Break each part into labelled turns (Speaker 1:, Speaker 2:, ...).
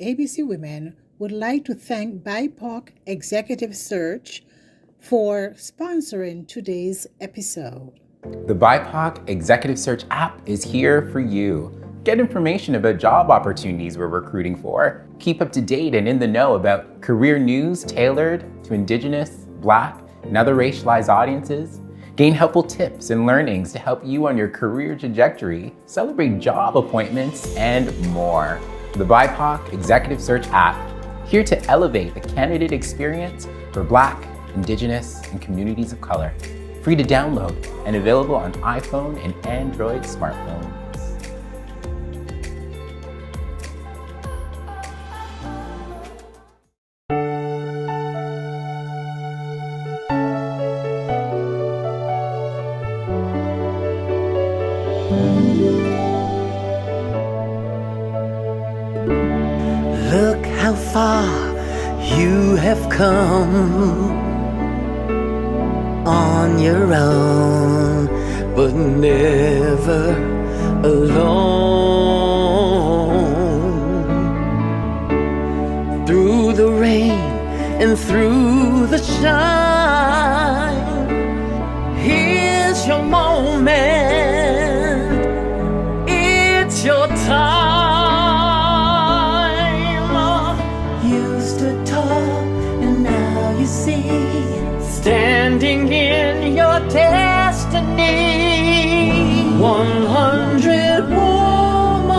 Speaker 1: ABC Women would like to thank BIPOC Executive Search for sponsoring today's episode.
Speaker 2: The BIPOC Executive Search app is here for you. Get information about job opportunities we're recruiting for. Keep up to date and in the know about career news tailored to Indigenous, Black, and other racialized audiences. Gain helpful tips and learnings to help you on your career trajectory, celebrate job appointments, and more. The BIPOC Executive Search app, here to elevate the candidate experience for Black, Indigenous, and communities of color. Free to download and available on iPhone and Android smartphones.
Speaker 3: Look how far you have come on your own, but never alone. Through the rain and through the shine, here's your moment, it's your time. You stood tall and now you see, standing in your destiny. 100 woman,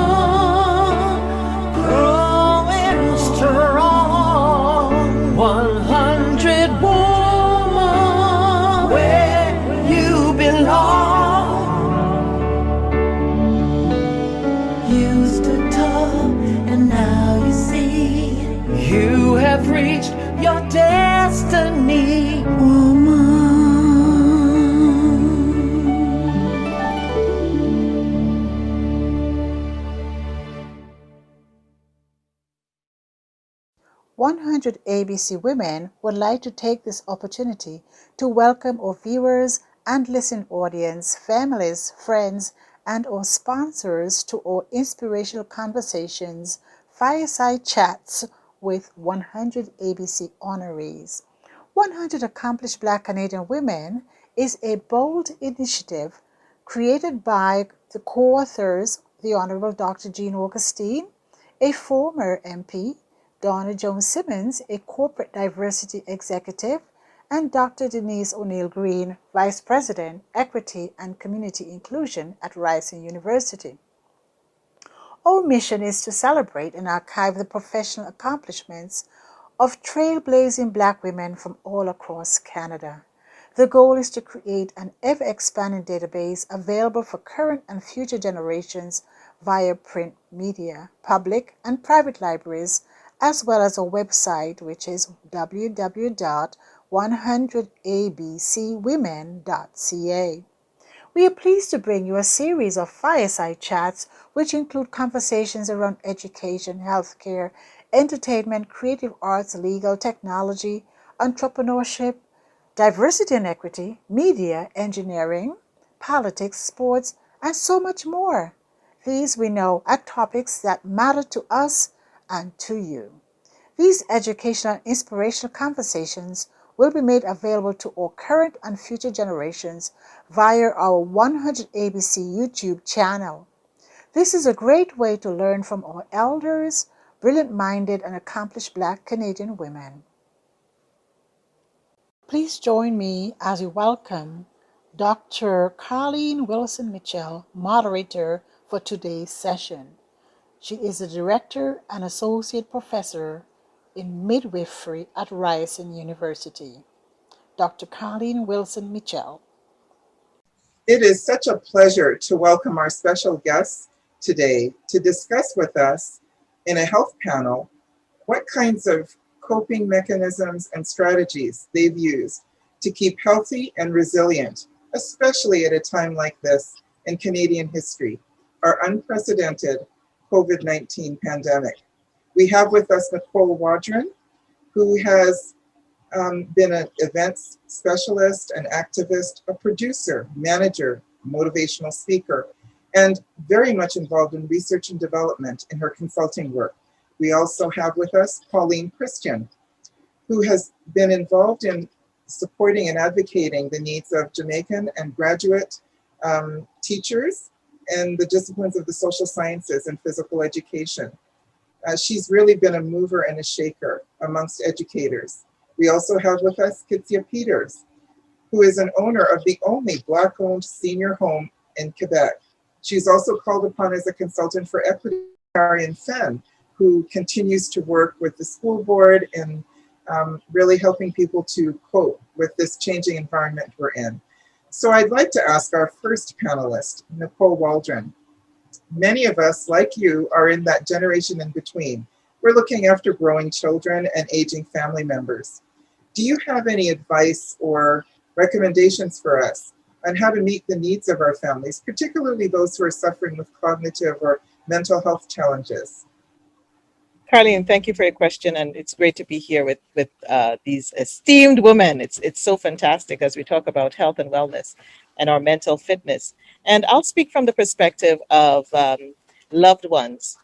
Speaker 3: growing strong. 100 woman, where you belong. You stood tall and now you see, you have reached your destiny, woman.
Speaker 1: 100 ABC Women would like to take this opportunity to welcome our viewers and listening audience, families, friends, and our sponsors to our inspirational conversations, fireside chats with 100 ABC honorees. 100 Accomplished Black Canadian Women is a bold initiative created by the co-authors, the Honorable Dr. Jean Augustine, a former MP, Donna Jones-Simmons, a corporate diversity executive, and Dr. Denise O'Neill-Green, Vice President, Equity and Community Inclusion at Ryerson University. Our mission is to celebrate and archive the professional accomplishments of trailblazing Black women from all across Canada. The goal is to create an ever-expanding database available for current and future generations via print media, public and private libraries, as well as a website, which is www.100abcwomen.ca. We are pleased to bring you a series of fireside chats which include conversations around education, healthcare, entertainment, creative arts, legal, technology, entrepreneurship, diversity and equity, media, engineering, politics, sports, and so much more. These, we know, are topics that matter to us and to you. These educational and inspirational conversations will be made available to all current and future generations via our 100 ABC YouTube channel. This is a great way to learn from our elders, brilliant-minded and accomplished Black Canadian women. Please join me as we welcome Dr. Karline Wilson-Mitchell, moderator for today's session. She is the Director and Associate Professor in Midwifery at Ryerson University. Dr. Karline Wilson-Mitchell.
Speaker 4: It is such a pleasure to welcome our special guests today to discuss with us in a health panel what kinds of coping mechanisms and strategies they've used to keep healthy and resilient, especially at a time like this in Canadian history, our unprecedented COVID-19 pandemic. We have with us Nicole Waldron, who has been an events specialist, an activist, a producer, manager, motivational speaker, and very much involved in research and development in her consulting work. We also have with us Pauline Christian, who has been involved in supporting and advocating the needs of Jamaican and graduate teachers in the disciplines of the social sciences and physical education. She's really been a mover and a shaker amongst educators. We also have with us Ketcia Peters, who is an owner of the only Black-owned senior home in Quebec. She's also called upon as a consultant for equity, Karline Wilson-Mitchell, who continues to work with the school board in really helping people to cope with this changing environment we're in. So I'd like to ask our first panelist, Nicole Waldron. Many of us, like you, are in that generation in between. We're looking after growing children and aging family members. Do you have any advice or recommendations for us on how to meet the needs of our families, particularly those who are suffering with cognitive or mental health challenges?
Speaker 5: Karline, thank you for your question, and it's great to be here with these esteemed women. It's so fantastic as we talk about health and wellness and our mental fitness. And I'll speak from the perspective of loved ones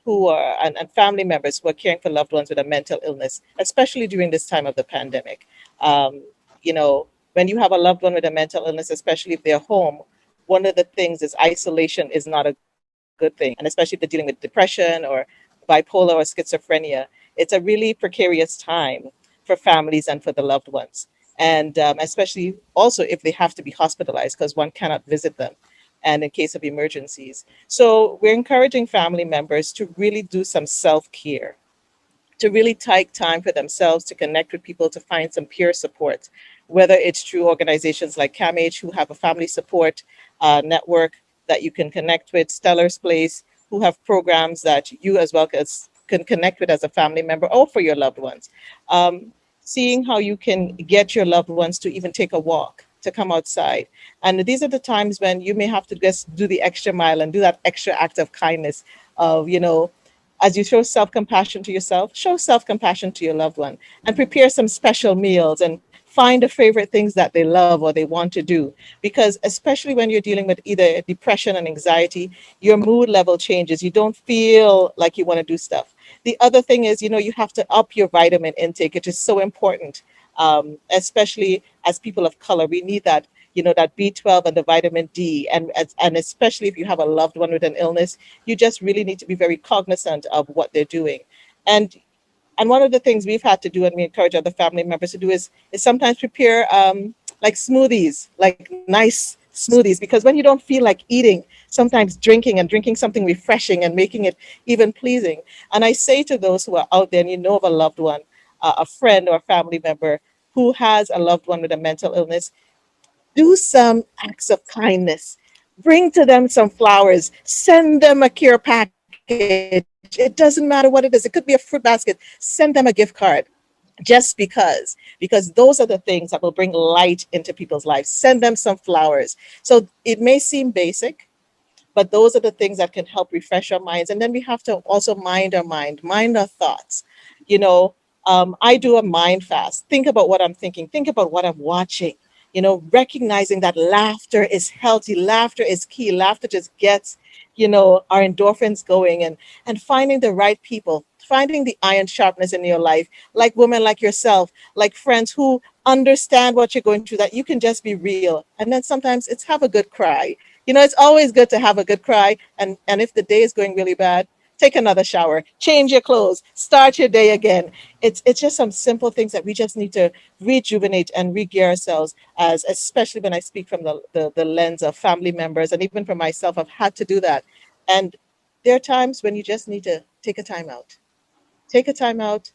Speaker 5: who are and family members who are caring for loved ones with a mental illness, especially during this time of the pandemic. You know, when you have a loved one with a mental illness, especially if they're home, one of the things is isolation is not a good thing, and especially if they're dealing with depression or bipolar or schizophrenia, it's a really precarious time for families and for the loved ones. And especially also if they have to be hospitalized because one cannot visit them and in case of emergencies. So we're encouraging family members to really do some self-care, to really take time for themselves, to connect with people, to find some peer support, whether it's through organizations like CAMH, who have a family support network that you can connect with, Stellar's Place, who have programs that you as well can connect with as a family member or for your loved ones. Seeing how you can get your loved ones to even take a walk, to come outside. And these are the times when you may have to just do the extra mile and do that extra act of kindness of, you know, as you show self-compassion to yourself, show self-compassion to your loved one and prepare some special meals and find the favorite things that they love or they want to do. Because especially when you're dealing with either depression and anxiety, your mood level changes. You don't feel like you want to do stuff. The other thing is, you know, you have to up your vitamin intake, which is so important, especially as people of color. We need that, you know, that B12 and the vitamin D. And especially if you have a loved one with an illness, you just really need to be very cognizant of what they're doing. And one of the things we've had to do, and we encourage other family members to do, is sometimes prepare like smoothies, like nice smoothies, because when you don't feel like eating, sometimes drinking something refreshing and making it even pleasing. And I say to those who are out there and you know of a loved one, a friend or a family member who has a loved one with a mental illness, do some acts of kindness. Bring to them some flowers, send them a care package. It doesn't matter what it is. It could be a fruit basket. Send them a gift card just because those are the things that will bring light into people's lives. Send them some flowers. So it may seem basic, but those are the things that can help refresh our minds. And then we have to also mind our thoughts. You know, I do a mind fast. Think about what I'm thinking. Think about what I'm watching. You know, recognizing that laughter is healthy, laughter is key, laughter just gets, you know, our endorphins going, and finding the right people, finding the iron sharpness in your life, like women like yourself, like friends who understand what you're going through, that you can just be real. And then sometimes it's have a good cry. You know, it's always good to have a good cry. And if the day is going really bad, take another shower, change your clothes, start your day again. It's just some simple things that we just need to rejuvenate and re-gear ourselves as, especially when I speak from the lens of family members, and even for myself, I've had to do that. And there are times when you just need to take a time out. Take a time out,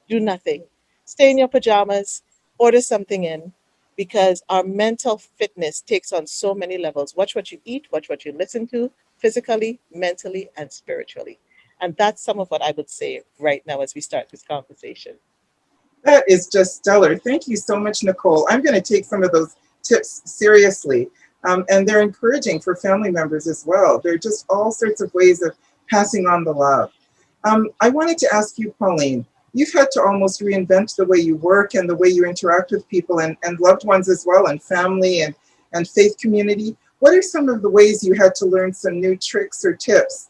Speaker 5: do nothing. Stay in your pajamas, order something in, because our mental fitness takes on so many levels. Watch what you eat, watch what you listen to, physically, mentally, and spiritually. And that's some of what I would say right now as we start this conversation.
Speaker 4: That is just stellar. Thank you so much, Nicole. I'm going to take some of those tips seriously. And they're encouraging for family members as well. They're just all sorts of ways of passing on the love. I wanted to ask you, Pauline, you've had to almost reinvent the way you work and the way you interact with people and loved ones as well, and family and faith community. What are some of the ways you had to learn some new tricks or tips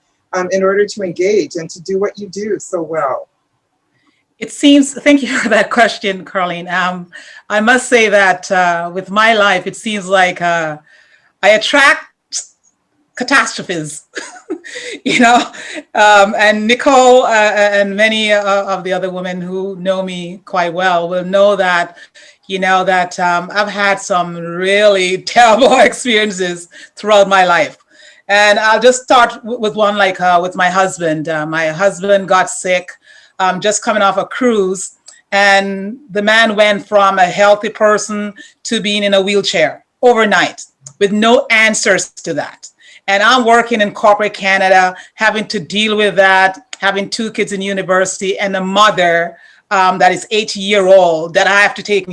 Speaker 4: in order to engage and to do what you do so well?
Speaker 6: It seems, thank you for that question, Karline. I must say that with my life, it seems like I attract catastrophes, and Nicole and many of the other women who know me quite well will know that, I've had some really terrible experiences throughout my life. And I'll just start with one, like with my husband. My husband got sick, just coming off a cruise, and the man went from a healthy person to being in a wheelchair overnight with no answers to that. And I'm working in corporate Canada, having to deal with that, having 2 kids in university and a mother that is 80-year-old that I have to take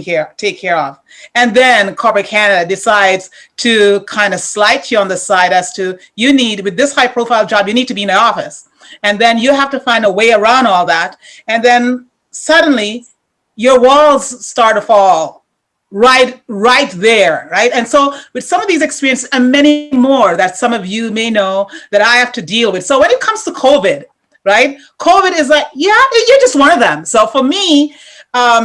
Speaker 6: care of. And then corporate Canada decides to kind of slight you on the side as to, with this high profile job, you need to be in the office. And then you have to find a way around all that. And then suddenly your walls start to fall right there, right? And so with some of these experiences and many more that some of you may know that I have to deal with. So when it comes to COVID, right? COVID is like, you're just one of them. So for me,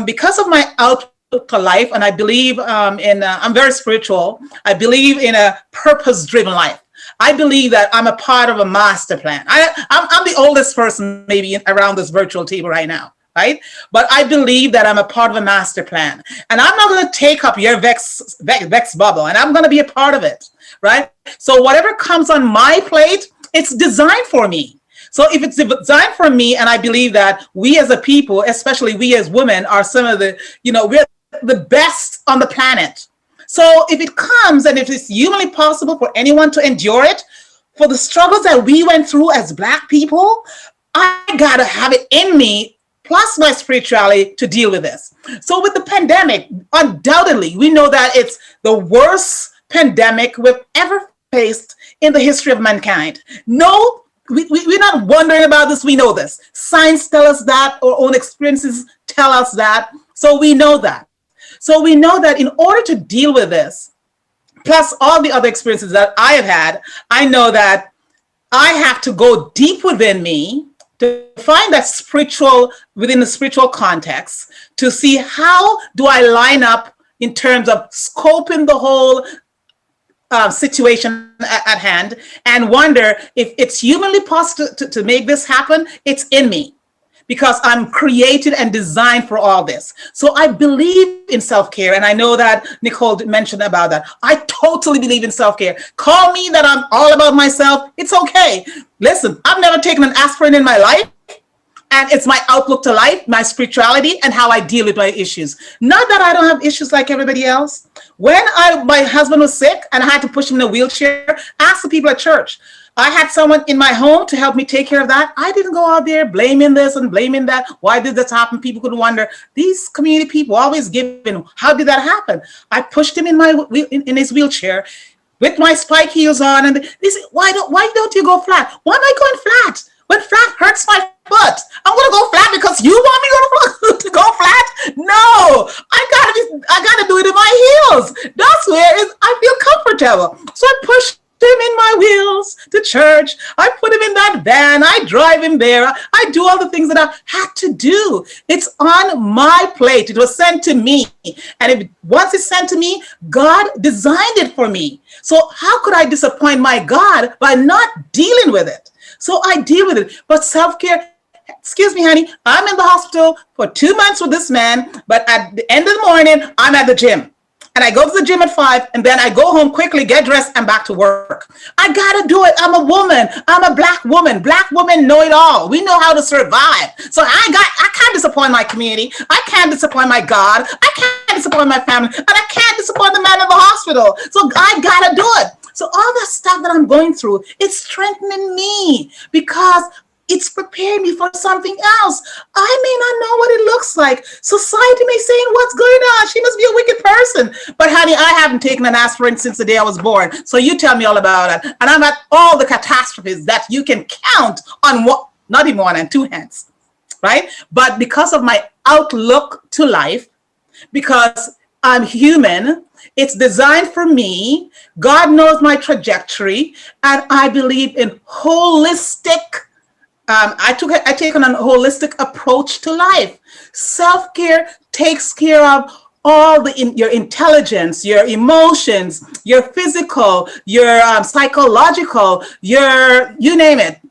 Speaker 6: because of my outlook to life, and I believe I'm very spiritual, I believe in a purpose-driven life. I believe that I'm a part of a master plan. I'm the oldest person maybe around this virtual table right now. Right? But I believe that I'm a part of a master plan, and I'm not going to take up your vex bubble, and I'm going to be a part of it, right? So whatever comes on my plate, it's designed for me. So if it's designed for me, and I believe that we as a people, especially we as women, are some of the, we're the best on the planet. So if it comes, and if it's humanly possible for anyone to endure it, for the struggles that we went through as Black people, I got to have it in me, plus my spirituality, to deal with this. So with the pandemic, undoubtedly, we know that it's the worst pandemic we've ever faced in the history of mankind. No, we're not wondering about this, we know this. Science tells us that, our own experiences tell us that, so we know that. So we know that in order to deal with this, plus all the other experiences that I have had, I know that I have to go deep within me to find that within the spiritual context, to see how do I line up in terms of scoping the whole situation at hand, and wonder if it's humanly possible to make this happen. It's in me, because I'm created and designed for all this. So I believe in self-care, and I know that Nicole mentioned about that. I totally believe in self-care. Call me that I'm all about myself, it's okay. Listen, I've never taken an aspirin in my life, and it's my outlook to life, my spirituality, and how I deal with my issues. Not that I don't have issues like everybody else. When my husband was sick and I had to push him in a wheelchair, ask the people at church. I had someone in my home to help me take care of that. I didn't go out there blaming this and blaming that. Why did this happen? People could wonder. These community people always giving. How did that happen? I pushed him in his wheelchair with my spike heels on, and they said, why don't you go flat? Why am I going flat? When flat hurts my foot, I'm gonna go flat because you want me to go flat? No, I gotta do it in my heels. That's where I feel comfortable. So I pushed him in my wheels to church. I put him in that van. I drive him there. I do all the things that I had to do. It's on my plate. It was sent to me. And once it's sent to me, God designed it for me. So how could I disappoint my God by not dealing with it? So I deal with it. But self-care, excuse me, honey, I'm in the hospital for 2 months with this man, but at the end of the morning, I'm at the gym. And I go to the gym at 5, and then I go home quickly, get dressed, and back to work. I gotta do it. I'm a woman. I'm a Black woman. Black women know it all. We know how to survive. So I can't disappoint my community. I can't disappoint my God. I can't disappoint my family. And I can't disappoint the man in the hospital. So I gotta do it. So all that stuff that I'm going through, it's strengthening me, because it's preparing me for something else. I may not know what it looks like. Society may say, what's going on? She must be a wicked person. But honey, I haven't taken an aspirin since the day I was born. So you tell me all about it. And I'm at all the catastrophes that you can count on not even 1 and 2 hands, right? But because of my outlook to life, because I'm human, It's designed for me. God knows my trajectory, and I believe in holistic. I take on a holistic approach to life. Self-care takes care of all your intelligence, your emotions, your physical, your psychological, you name it.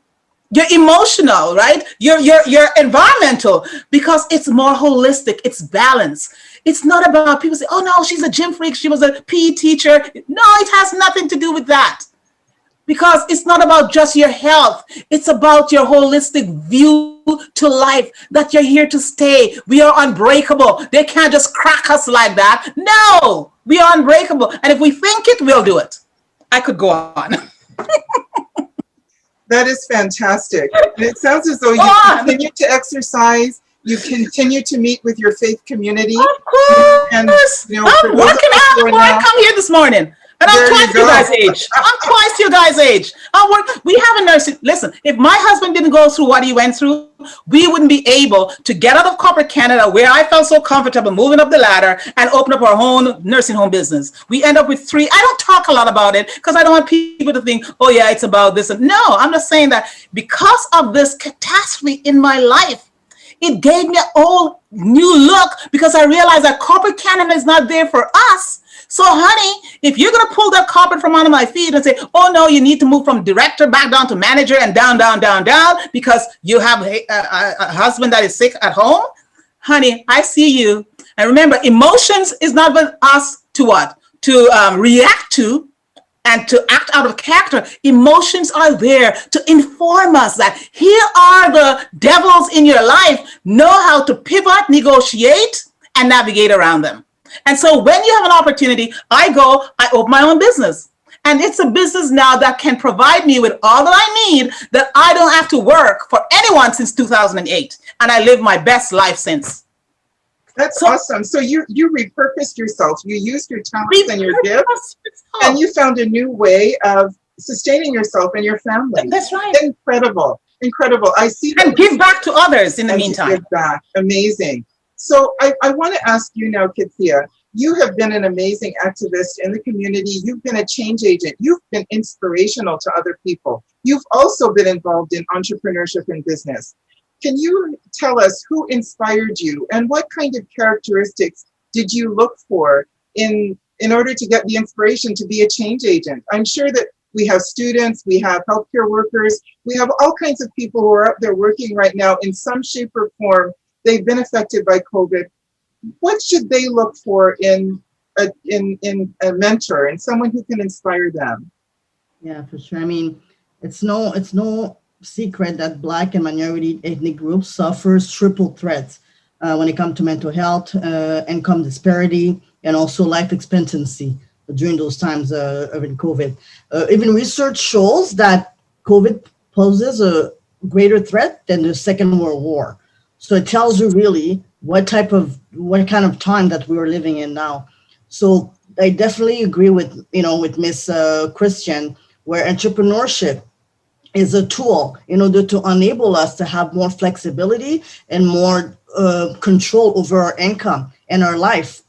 Speaker 6: Your emotional, right? Your environmental, because it's more holistic, it's balanced. It's not about people say, oh no, she's a gym freak, she was a PE teacher. No, it has nothing to do with that. Because it's not about just your health. It's about your holistic view to life, that you're here to stay. We are unbreakable. They can't just crack us like that. No, we are unbreakable. And if we think it, we'll do it. I could go on.
Speaker 4: That is fantastic. And it sounds as though you continue to exercise, you continue to meet with your faith community.
Speaker 6: Of course.
Speaker 4: And,
Speaker 6: I'm working out before I come here this morning. And I'm twice your guys' age. I'm twice your guys' age. We have a nurse. Listen, if my husband didn't go through what he went through, we wouldn't be able to get out of corporate Canada, where I felt so comfortable moving up the ladder, and open up our own nursing home business. We end up with 3. I don't talk a lot about it because I don't want people to think, oh yeah, it's about this. No, I'm just saying that because of this catastrophe in my life, it gave me a whole new look, because I realized that corporate Canada is not there for us. So, honey, if you're going to pull that carpet from under my feet and say, oh, no, you need to move from director back down to manager and down, because you have a husband that is sick at home, honey, I see you. And remember, emotions is not with us to what? To react to and to act out of character. Emotions are there to inform us that here are the devils in your life. Know how to pivot, negotiate, and navigate around them. And so when you have an opportunity, I open my own business. And it's a business now that can provide me with all that I need, that I don't have to work for anyone since 2008. And I live my best life since.
Speaker 4: That's awesome. So you repurposed yourself. You used your talents and your gifts, and you found a new way of sustaining yourself and your family.
Speaker 6: That's right.
Speaker 4: Incredible. I see that.
Speaker 6: And give back to others in the meantime.
Speaker 4: Give back. Amazing. So I want to ask you now, Ketcia, you have been an amazing activist in the community. You've been a change agent. You've been inspirational to other people. You've also been involved in entrepreneurship and business. Can you tell us who inspired you, and what kind of characteristics did you look for in order to get the inspiration to be a change agent? I'm sure that we have students, we have healthcare workers, we have all kinds of people who are out there working right now in some shape or form. They've been affected by COVID. What should they look for in a mentor and someone who can inspire them?
Speaker 7: Yeah, for sure. I mean, it's no secret that Black and minority ethnic groups suffers triple threats when it comes to mental health, income disparity, and also life expectancy during those times of COVID. Even research shows that COVID poses a greater threat than the Second World War. So it tells you really what kind of time that we're living in now. So I definitely agree with Miss Christian, where entrepreneurship is a tool in order to enable us to have more flexibility and more control over our income and our life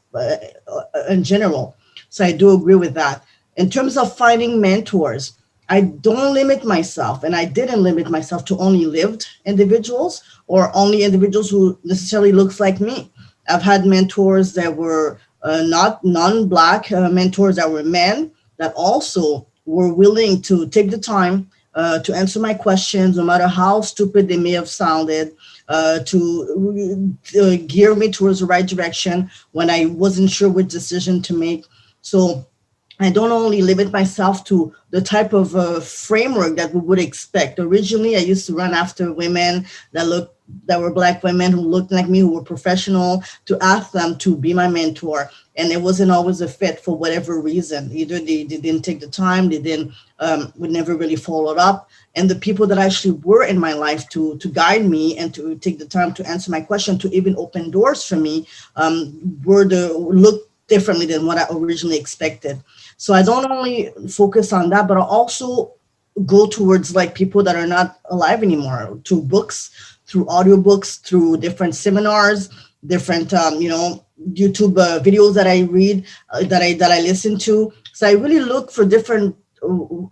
Speaker 7: in general. So I do agree with that. In terms of finding mentors, I don't limit myself, and I didn't limit myself to only lived individuals or only individuals who necessarily looks like me. I've had mentors that were not non-Black, mentors that were men that also were willing to take the time to answer my questions, no matter how stupid they may have sounded, to gear me towards the right direction when I wasn't sure which decision to make. So I don't only limit myself to the type of framework that we would expect. Originally, I used to run after women that were Black women who looked like me, who were professional, to ask them to be my mentor. And it wasn't always a fit for whatever reason. Either they didn't take the time, we never really followed up. And the people that actually were in my life to guide me and to take the time to answer my question, to even open doors for me, looked differently than what I originally expected. So I don't only focus on that, but I also go towards like people that are not alive anymore, through books, through audiobooks, through different seminars, different, YouTube videos that I read, that I listen to. So I really look for different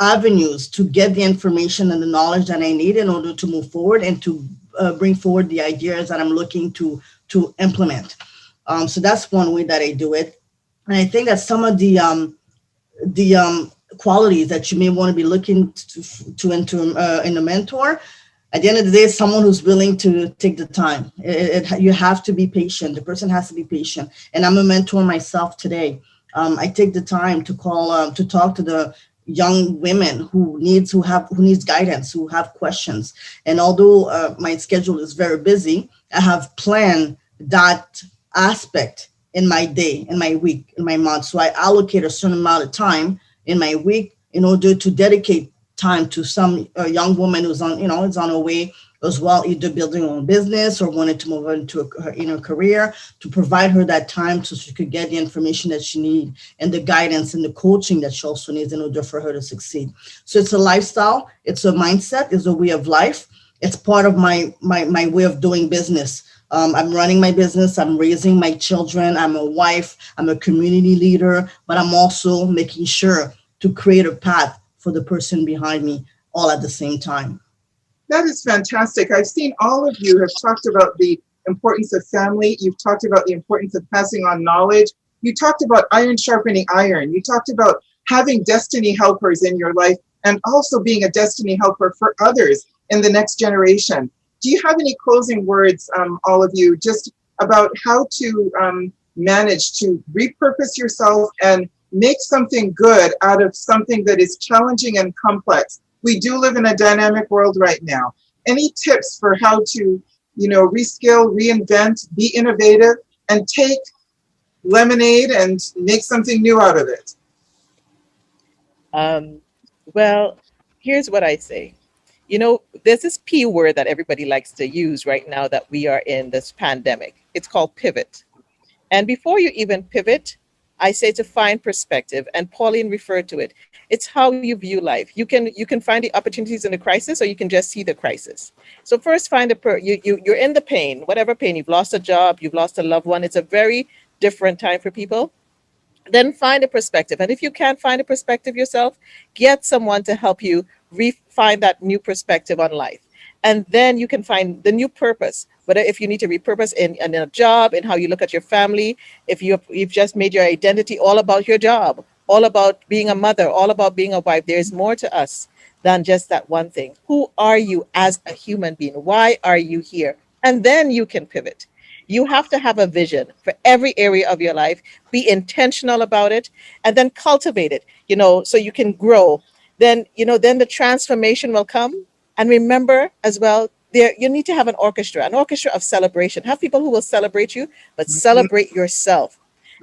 Speaker 7: avenues to get the information and the knowledge that I need in order to move forward and to bring forward the ideas that I'm looking to implement. So that's one way that I do it. And I think that some of the qualities that you may want to be looking to in a mentor, at the end of the day, someone who's willing to take the time. You have to be patient. The person has to be patient. And I'm a mentor myself today. I take the time to call, to talk to the young women who needs guidance, who have questions. And although my schedule is very busy, I have planned that aspect in my day, in my week, in my month. So I allocate a certain amount of time in my week in order to dedicate time to some young woman who's is on her way as well, either building her own business or wanted to move into a career, to provide her that time so she could get the information that she needs and the guidance and the coaching that she also needs in order for her to succeed. So it's a lifestyle, it's a mindset, it's a way of life. It's part of my way of doing business. I'm running my business, I'm raising my children, I'm a wife, I'm a community leader, but I'm also making sure to create a path for the person behind me all at the same time.
Speaker 4: That is fantastic. I've seen all of you have talked about the importance of family. You've talked about the importance of passing on knowledge. You talked about iron sharpening iron. You talked about having destiny helpers in your life and also being a destiny helper for others in the next generation. Do you have any closing words, all of you, just about how to manage to repurpose yourself and make something good out of something that is challenging and complex? We do live in a dynamic world right now. Any tips for how to, reskill, reinvent, be innovative, and take lemonade and make something new out of it?
Speaker 5: Well, here's what I say. There's this P word that everybody likes to use right now that we are in this pandemic. It's called pivot. And before you even pivot, I say to find perspective, and Pauline referred to it. It's how you view life. You can find the opportunities in the crisis, or you can just see the crisis. So first, find you're in the pain, whatever pain. You've lost a job, you've lost a loved one. It's a very different time for people. Then find a perspective, and if you can't find a perspective yourself, get someone to help you find that new perspective on life. And then you can find the new purpose, whether if you need to repurpose in a job, in how you look at your family, if you've just made your identity all about your job, all about being a mother, all about being a wife. There's more to us than just that one thing. Who are you as a human being? Why are you here? And then you can pivot. You have to have a vision for every area of your life, be intentional about it, and then cultivate it, so you can grow. Then the transformation will come. And remember as well, you need to have an orchestra of celebration. Have people who will celebrate you, but celebrate yourself.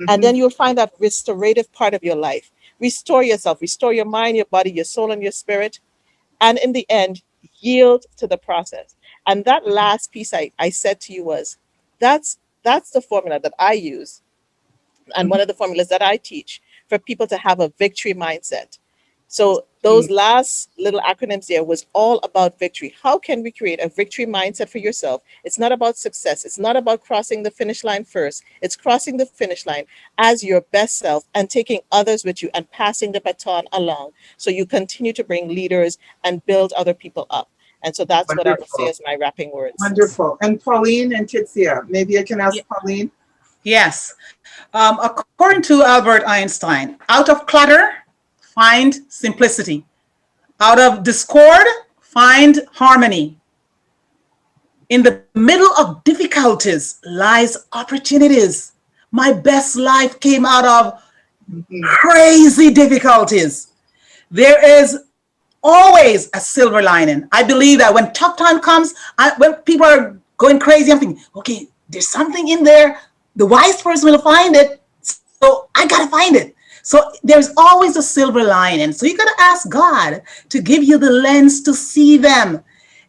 Speaker 5: And then you'll find that restorative part of your life. Restore yourself, restore your mind, your body, your soul, and your spirit. And in the end, yield to the process. And that last piece I said to you was, that's the formula that I use. And one of the formulas that I teach for people to have a victory mindset. So those last little acronyms there was all about victory. How can we create a victory mindset for yourself? It's not about success. It's not about crossing the finish line first. It's crossing the finish line as your best self and taking others with you and passing the baton along. So you continue to bring leaders and build other people up. And so that's what I would say as my wrapping words.
Speaker 4: Wonderful. And Pauline and Ketcia, maybe I can ask Pauline.
Speaker 6: Yes. According to Albert Einstein, out of clutter, find simplicity. Out of discord, find harmony. In the middle of difficulties lies opportunities. My best life came out of crazy difficulties. There is always a silver lining. I believe that when tough time comes, when people are going crazy, I'm thinking, okay, there's something in there. The wise person will find it. So I got to find it. So there's always a silver lining. So you got to ask God to give you the lens to see them.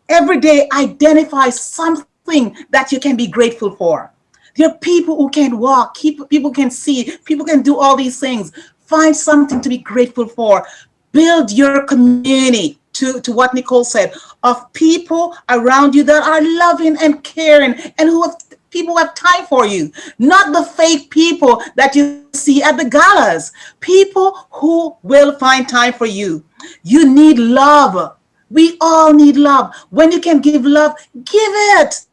Speaker 6: Every day, identify something that you can be grateful for. There are people who can walk, people can see, people can do all these things. Find something to be grateful for. Build your community, to what Nicole said, of people around you that are loving and caring and who have people who have time for you, not the fake people that you see at the galas. People who will find time for you. You need love. We all need love. When you can give love, give it.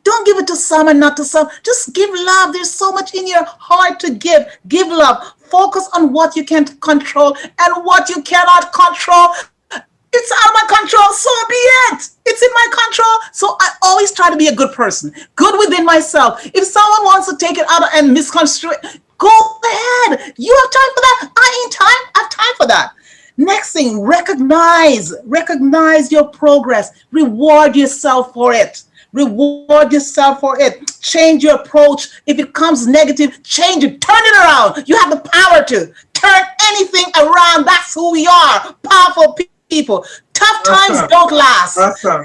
Speaker 6: Don't give it to some and not to some. Just give love. There's so much in your heart to give. Give love. Focus on what you can control, and what you cannot control, it's out of my control, so be it. It's in my control. So I always try to be a good person, good within myself. If someone wants to take it out and misconstrue it, go ahead. You have time for that. I ain't time. I have time for that. Next thing, recognize your progress. Reward yourself for it. Reward yourself for it. Change your approach. If it comes negative, change it. Turn it around. You have the power to turn anything around. That's who we are. Powerful people. Tough times don't last.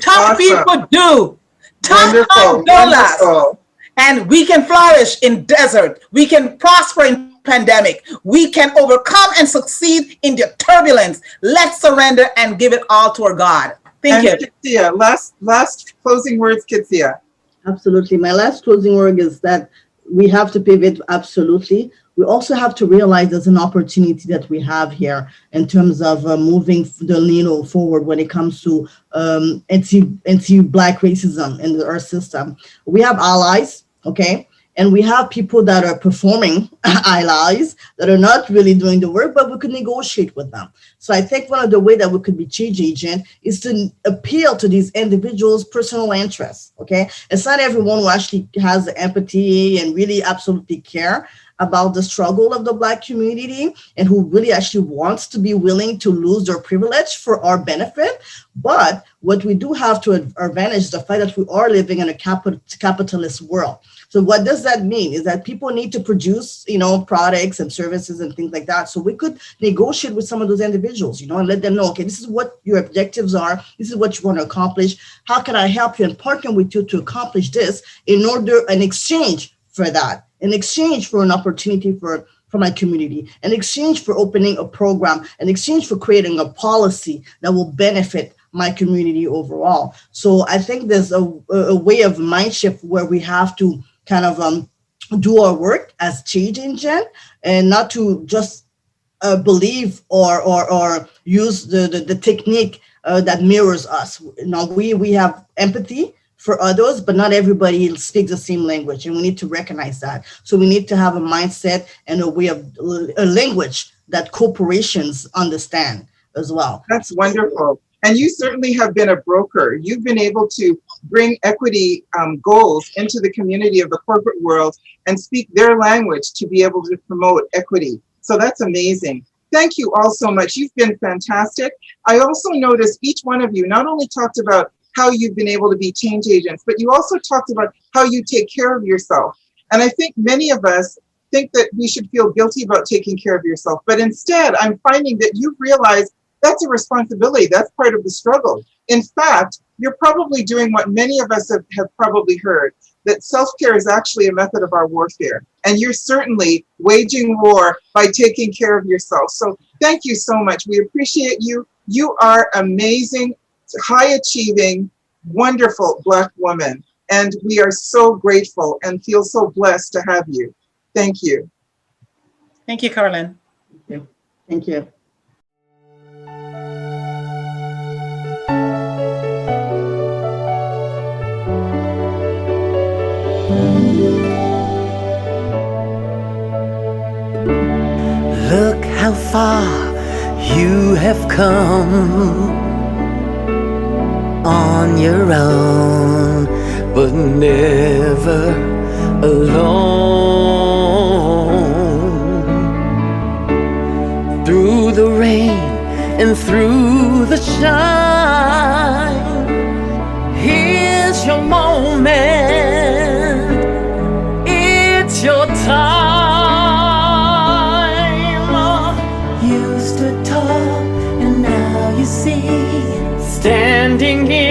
Speaker 6: Tough people do. Tough times don't last. And we can flourish in desert. We can prosper in pandemic. We can overcome and succeed in the turbulence. Let's surrender and give it all to our God. Thank you.
Speaker 4: Ketcia, last closing words, Ketcia.
Speaker 7: Absolutely. My last closing word is that we have to pivot. Absolutely. We also have to realize there's an opportunity that we have here in terms of moving the needle forward when it comes to anti-Black racism in our system. We have allies, okay? And we have people that are performing allies that are not really doing the work, but we could negotiate with them. So I think one of the ways that we could be change agent is to appeal to these individuals' personal interests, okay? It's not everyone who actually has the empathy and really absolutely care about the struggle of the Black community and who really actually wants to be willing to lose their privilege for our benefit. But what we do have to advantage is the fact that we are living in a capitalist world. So what does that mean is that people need to produce, products and services and things like that. So we could negotiate with some of those individuals, and let them know, okay, this is what your objectives are. This is what you want to accomplish. How can I help you and partner with you to accomplish this in exchange for that? In exchange for an opportunity for my community, in exchange for opening a program, in exchange for creating a policy that will benefit my community overall. So I think there's a way of mind shift where we have to kind of do our work as change agent and not to just believe or use the technique that mirrors us. We have empathy for others, but not everybody speaks the same language, and we need to recognize that. So we need to have a mindset and a way of a language that corporations understand as well.
Speaker 4: That's wonderful. And you certainly have been a broker. You've been able to bring equity goals into the community of the corporate world and speak their language to be able to promote equity. So that's amazing. Thank you all so much. You've been fantastic. I also noticed each one of you not only talked about how you've been able to be change agents, but you also talked about how you take care of yourself. And I think many of us think that we should feel guilty about taking care of yourself. But instead, I'm finding that you realize that's a responsibility. That's part of the struggle. In fact, you're probably doing what many of us have probably heard, that self-care is actually a method of our warfare. And you're certainly waging war by taking care of yourself. So thank you so much. We appreciate you. You are amazing, high-achieving, wonderful Black woman. And we are so grateful and feel so blessed to have you. Thank you.
Speaker 6: Thank you, Karline.
Speaker 7: Thank you.
Speaker 3: Look how far you have come on your own, but never alone. Through the rain and through the shine, here's your moment, it's your time. You stood tall and now you see, standing in